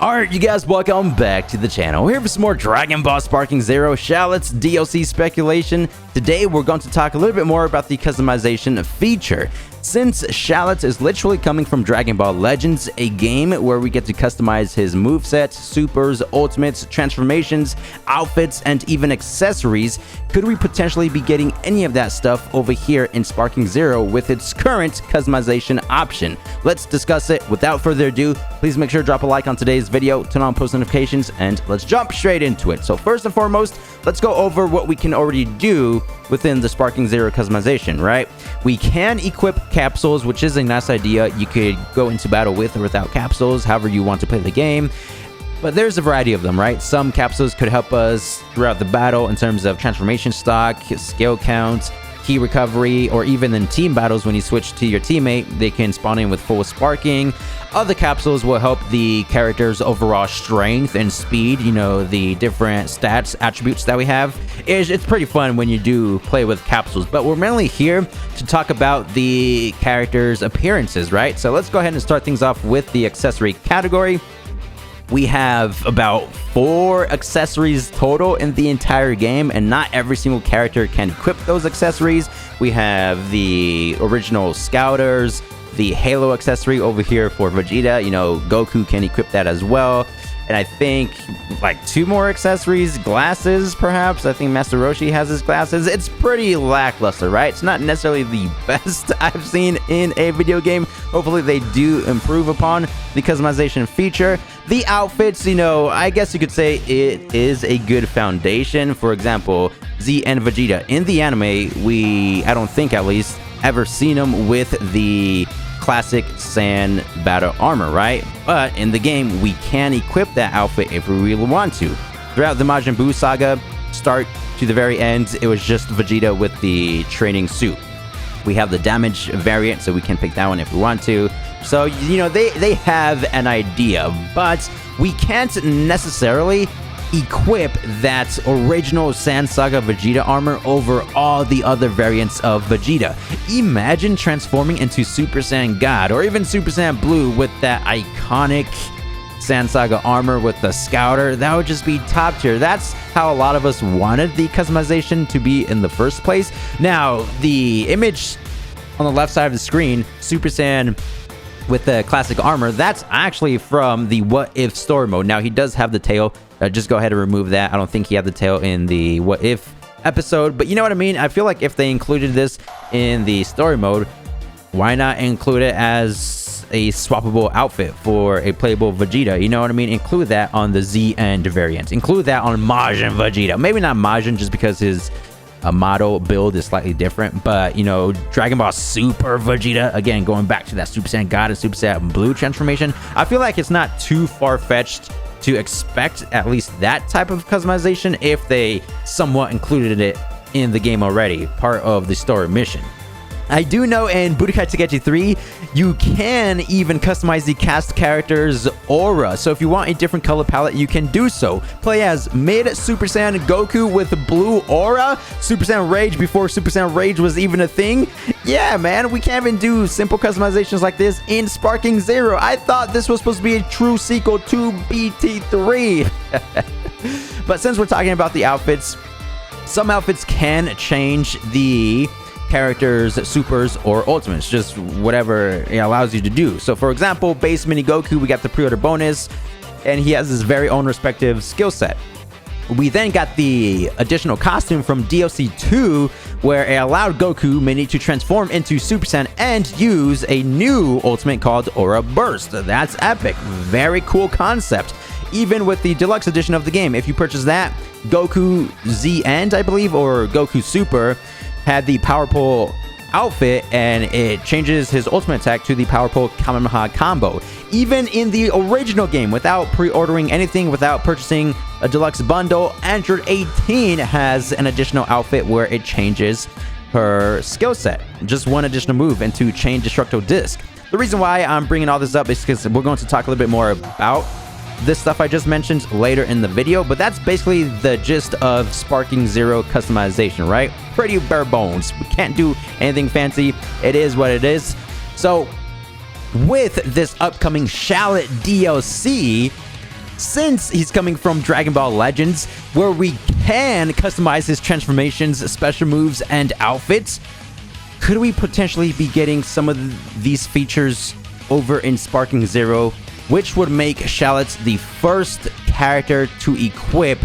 Alright, you guys, welcome back to the channel. We're here for some more Dragon Ball Sparking Zero Shallot's DLC speculation. Today, we're going to talk a little bit more about the customization feature. Since Shallot is literally coming from Dragon Ball Legends, a game where we get to customize his moveset, supers, ultimates, transformations, outfits, and even accessories, could we potentially be getting any of that stuff over here in Sparking Zero with its current customization option? Let's discuss it. Without further ado, please make sure to drop a like on today's video, turn on post notifications, and let's jump straight into it. So first and foremost, let's go over what we can already do within the Sparking Zero customization, right? We can equip capsules, which is a nice idea. You could go into battle with or without capsules, however you want to play the game. But there's a variety of them, right? Some capsules could help us throughout the battle in terms of transformation stock, skill count, key recovery, or even in team battles when you switch to your teammate, they can spawn in with full sparking. Other capsules will help the character's overall strength and speed, you know, the different stats, attributes that we have. It's pretty fun when you do play with capsules, but we're mainly here to talk about the character's appearances, right? So let's go ahead and start things off with the accessory category. We have about 4 accessories total in the entire game, and not every single character can equip those accessories. We have the original Scouters, the Halo accessory over here for Vegeta. You know, Goku can equip that as well. And I think like 2 more accessories, glasses perhaps. I think Master Roshi has his glasses. It's pretty lackluster, right? It's not necessarily the best I've seen in a video game. Hopefully they do improve upon the customization feature. The outfits, you know, I guess you could say it is a good foundation. For example, Z and Vegeta. In the anime, I don't think at least, ever seen them with the classic sand battle armor, right? But in the game, we can equip that outfit if we really want to. Throughout the Majin Buu saga, start to the very end, it was just Vegeta with the training suit. We have the damage variant, so we can pick that one if we want to. So, you know, they have an idea, but we can't necessarily equip that original Sand Saga Vegeta armor over all the other variants of Vegeta. Imagine transforming into Super Saiyan God or even Super Saiyan Blue with that iconic Sand Saga armor with the Scouter. That would just be top tier. That's how a lot of us wanted the customization to be in the first place. Now, the image on the left side of the screen, Super Saiyan with the classic armor, that's actually from the What If story mode. Now, he does have the tail. Just go ahead and remove that. I don't think he had the tail in the What If episode, but you know what I mean? I feel like if they included this in the story mode, why not include it as a swappable outfit for a playable Vegeta? You know what I mean? Include that on the Z End variant. Include that on Majin Vegeta. Maybe not Majin just because his model build is slightly different, but you know, Dragon Ball Super Vegeta, again, going back to that Super Saiyan God and Super Saiyan Blue transformation, I feel like it's not too far-fetched to expect at least that type of customization if they somewhat included it in the game already, part of the story mission. I do know in Budokai Tenkaichi 3, you can even customize the cast character's aura. So if you want a different color palette, you can do so. Play as mid Super Saiyan Goku with blue aura, Super Saiyan Rage before Super Saiyan Rage was even a thing. Yeah, man, we can't even do simple customizations like this in Sparking Zero. I thought this was supposed to be a true sequel to BT3. But since we're talking about the outfits, some outfits can change the characters, supers, or ultimates, just whatever it allows you to do. So for example, base mini Goku, we got the pre-order bonus, and he has his very own respective skill set. We then got the additional costume from DLC 2, where it allowed Goku Mini to transform into Super Saiyan and use a new ultimate called Aura Burst. That's epic. Very cool concept. Even with the deluxe edition of the game, if you purchase that, Goku Z End, I believe, or Goku Super, had the Power Pole outfit, and it changes his ultimate attack to the Power Pole Kamehameha combo. Even in the original game, without pre-ordering anything, without purchasing a deluxe bundle, Android 18 has an additional outfit where it changes her skill set. Just one additional move into Chain Destructo Disc. The reason why I'm bringing all this up is because we're going to talk a little bit more about this stuff I just mentioned later in the video, but that's basically the gist of Sparking Zero customization, right? Pretty bare bones. We can't do anything fancy. It is what it is. So with this upcoming Shallot DLC, since he's coming from Dragon Ball Legends, where we can customize his transformations, special moves, and outfits, could we potentially be getting some of these features over in Sparking Zero, which would make Shallot the first character to equip,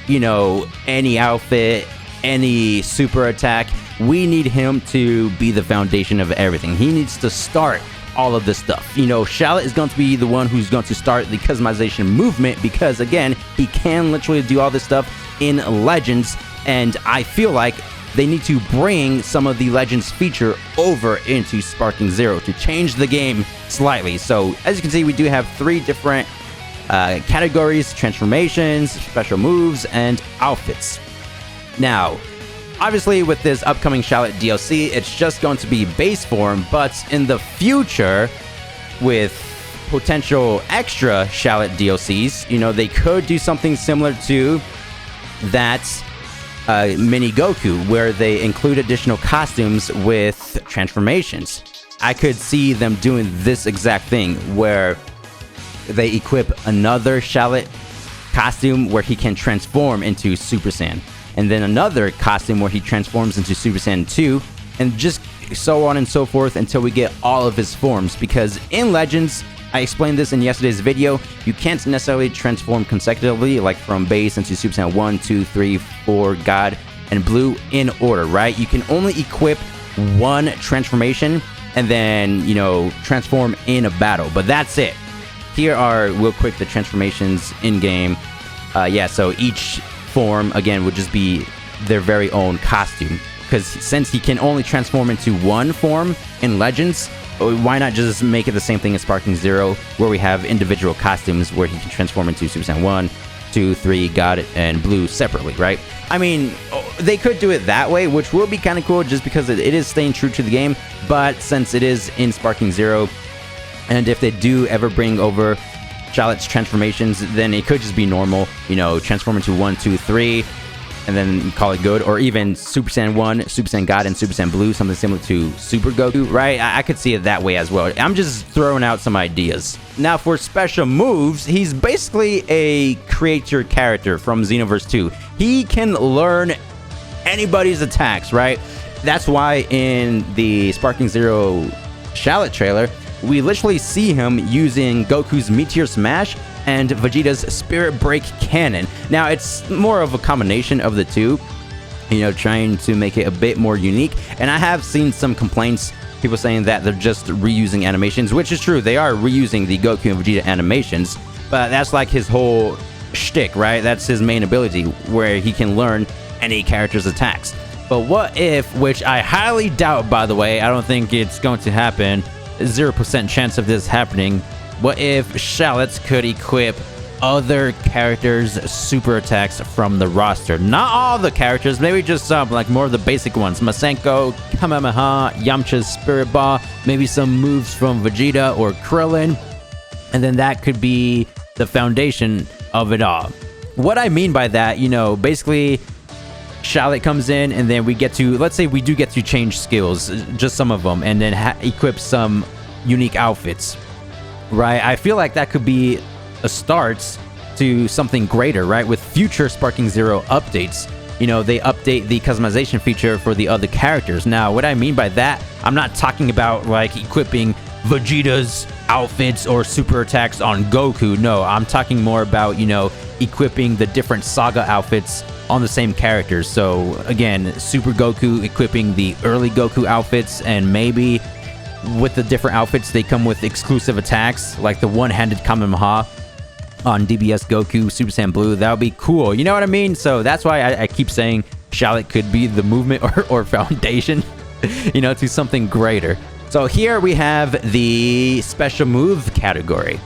you know, any outfit, any super attack? We need him to be the foundation of everything. He needs to start all of this stuff. You know, Shallot is going to be the one who's going to start the customization movement because, again, he can literally do all this stuff in Legends, and I feel like they need to bring some of the Legends feature over into Sparking Zero to change the game slightly. So, as you can see, we do have 3 different categories: transformations, special moves, and outfits. Now, obviously, with this upcoming Shallot DLC, it's just going to be base form, but in the future, with potential extra Shallot DLCs, you know, they could do something similar to that Mini Goku, where they include additional costumes with transformations. I could see them doing this exact thing, where they equip another Shallot costume where he can transform into Super Saiyan, and then another costume where he transforms into Super Saiyan 2, and just so on and so forth until we get all of his forms. Because in Legends, I explained this in yesterday's video, you can't necessarily transform consecutively, like from base into Super Saiyan 1, 2, 3, 4, God, and Blue in order, right? You can only equip one transformation and then, you know, transform in a battle, but that's it. Here are, real quick, the transformations in-game. Yeah, so each form, again, would just be their very own costume. Because since he can only transform into one form in Legends, why not just make it the same thing as Sparking Zero, where we have individual costumes where he can transform into Super Saiyan 1, 2, 3, God, and Blue separately, right? I mean, they could do it that way, which will be kind of cool just because it is staying true to the game, but since it is in Sparking Zero, and if they do ever bring over Shallot's transformations, then it could just be normal, you know, transform into 1, 2, 3, and then call it good, or even Super Saiyan 1, Super Saiyan God, and Super Saiyan Blue, something similar to Super Goku, right? I could see it that way as well. I'm just throwing out some ideas. Now, for special moves, he's basically a creature character from Xenoverse 2. He can learn anybody's attacks, right? That's why in the Sparking Zero Shallot trailer, we literally see him using Goku's Meteor Smash and Vegeta's Spirit Break Cannon. Now, it's more of a combination of the two, you know, trying to make it a bit more unique. And I have seen some complaints, people saying that they're just reusing animations, which is true. They are reusing the Goku and Vegeta animations, but that's like his whole shtick, right? That's his main ability, where he can learn any character's attacks. But what if, which I highly doubt, by the way, I don't think it's going to happen, 0% chance of this happening, what if Shallot could equip other characters' super attacks from the roster? Not all the characters, maybe just some, like more of the basic ones. Masenko, Kamehameha, Yamcha's Spirit Ball, maybe some moves from Vegeta or Krillin, and then that could be the foundation of it all. What I mean by that, you know, basically Shallot comes in and then we get to, let's say we do get to change skills, just some of them, and then equip some unique outfits, right? I feel like that could be a start to something greater, right? With future Sparking Zero updates, you know, they update the customization feature for the other characters. Now, what I mean by that, I'm not talking about like equipping Vegeta's outfits or super attacks on Goku. No, I'm talking more about, you know, equipping the different Saga outfits on the same characters. So again, Super Goku equipping the early Goku outfits, and maybe with the different outfits they come with exclusive attacks like the one-handed Kamehameha on DBS Goku, Super Saiyan Blue. That would be cool, you know what I mean? So that's why I keep saying Shallot could be the movement or foundation, you know, to something greater. So here we have the special move category.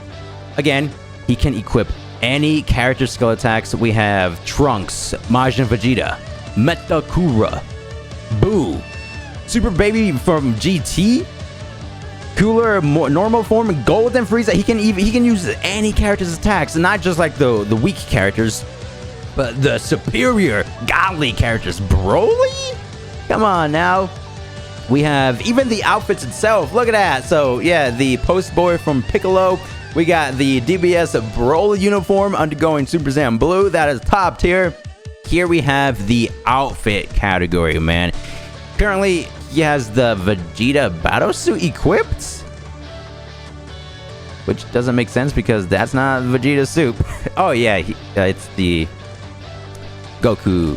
Again, he can equip any character skill attacks. We have Trunks, Majin Vegeta, Metakura, Boo, Super Baby from GT, Cooler, normal form, Golden Frieza. He can use any character's attacks, not just like the weak characters, but the superior godly characters. Broly? Come on now. We have even the outfits itself. Look at that. So yeah, the post boy from Piccolo, We got the DBS Broly uniform undergoing Super Saiyan Blue. That is top tier. Here we have the outfit category, man. Currently, he has the Vegeta battle suit equipped, which doesn't make sense because that's not Vegeta's suit. Oh yeah, it's the Goku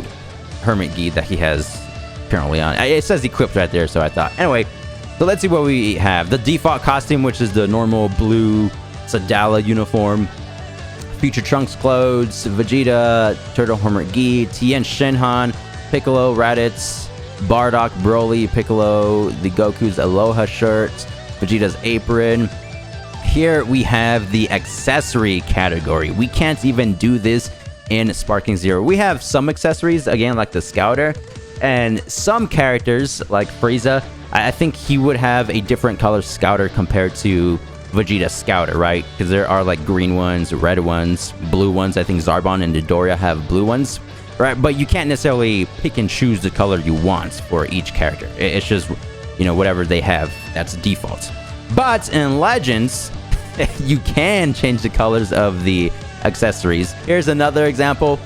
Hermit Gi that he has currently on. It says equipped right there, so I thought. Anyway, so let's see what we have. The default costume, which is the normal blue Sadala uniform. Future Trunks clothes, Vegeta, Turtle Hermit Gi, Tien Shinhan, Piccolo, Raditz, Bardock, Broly, Piccolo, the Goku's Aloha shirt, Vegeta's apron. Here we have the accessory category. We can't even do this in Sparking Zero. We have some accessories, again, like the Scouter, and some characters, like Frieza, I think he would have a different color Scouter compared to Vegeta Scouter, right? Because there are like green ones, red ones, blue ones. I think Zarbon and Dodoria have blue ones, right? But you can't necessarily pick and choose the color you want for each character. It's just, you know, whatever they have, that's default. But in Legends, you can change the colors of the accessories. Here's another example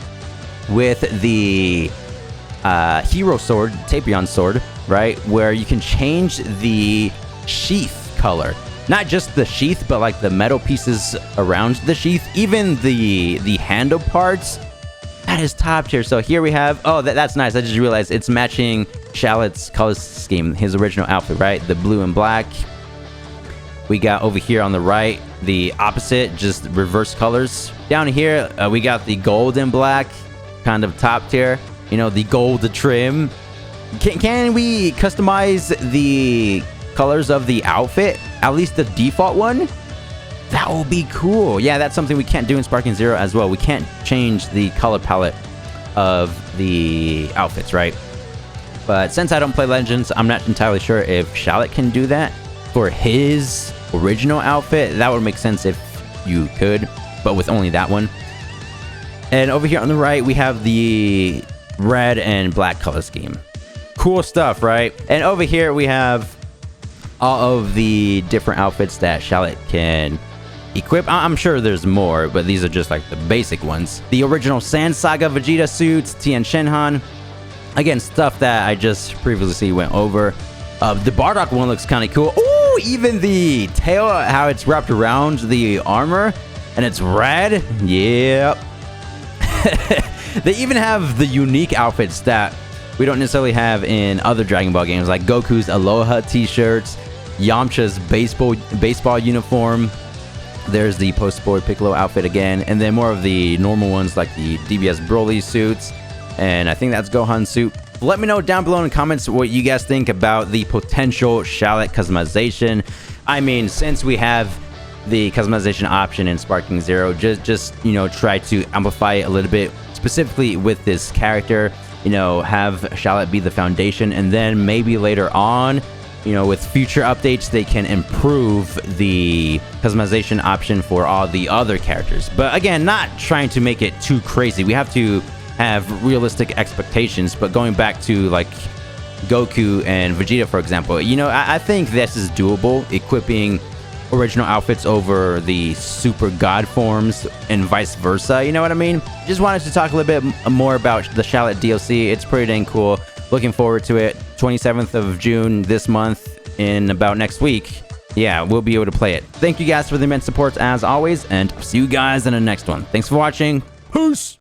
with the Hero Sword, Tapion Sword, right? Where you can change the sheath color. Not just the sheath, but like the metal pieces around the sheath. Even the handle parts. That is top tier. So here we have... Oh, that's nice. I just realized it's matching Shallot's color scheme. His original outfit, right? The blue and black. We got over here on the right, the opposite, just reverse colors. Down here, we got the gold and black. Kind of top tier. You know, the gold trim. Can we customize the colors of the outfit? At least the default one? That will be cool. Yeah, that's something we can't do in Sparking Zero as well. We can't change the color palette of the outfits, right? But since I don't play Legends, I'm not entirely sure if Shallot can do that for his original outfit. That would make sense if you could, but with only that one. And over here on the right, we have the red and black color scheme. Cool stuff, right? And over here, we have all of the different outfits that Shallot can equip. I'm sure there's more, but these are just like the basic ones. The original Sand Saga Vegeta suits, Tien Shinhan. Again, stuff that I just previously went over. The Bardock one looks kind of cool. Ooh, even the tail, how it's wrapped around the armor, and it's red. Yep. They even have the unique outfits that we don't necessarily have in other Dragon Ball games, like Goku's Aloha t-shirts, Yamcha's baseball uniform. There's the post-sport Piccolo outfit again, and then more of the normal ones like the DBS Broly suits, and I think that's Gohan's suit. Let me know down below in the comments what you guys think about the potential Shallot customization. I mean, since we have the customization option in Sparking Zero, just you know, try to amplify it a little bit, specifically with this character. You know, have Shallot be the foundation, and then maybe later on, you know, with future updates, they can improve the customization option for all the other characters. But again, not trying to make it too crazy. We have to have realistic expectations. But going back to like Goku and Vegeta, for example, you know, I think this is doable, equipping original outfits over the super god forms and vice versa, you know what I mean? Just wanted to talk a little bit more about the Shallot DLC. It's pretty dang cool. Looking forward to it. 27th of June this month, in about next week. Yeah, we'll be able to play it. Thank you guys for the immense support as always, and I'll see you guys in the next one. Thanks for watching. Peace!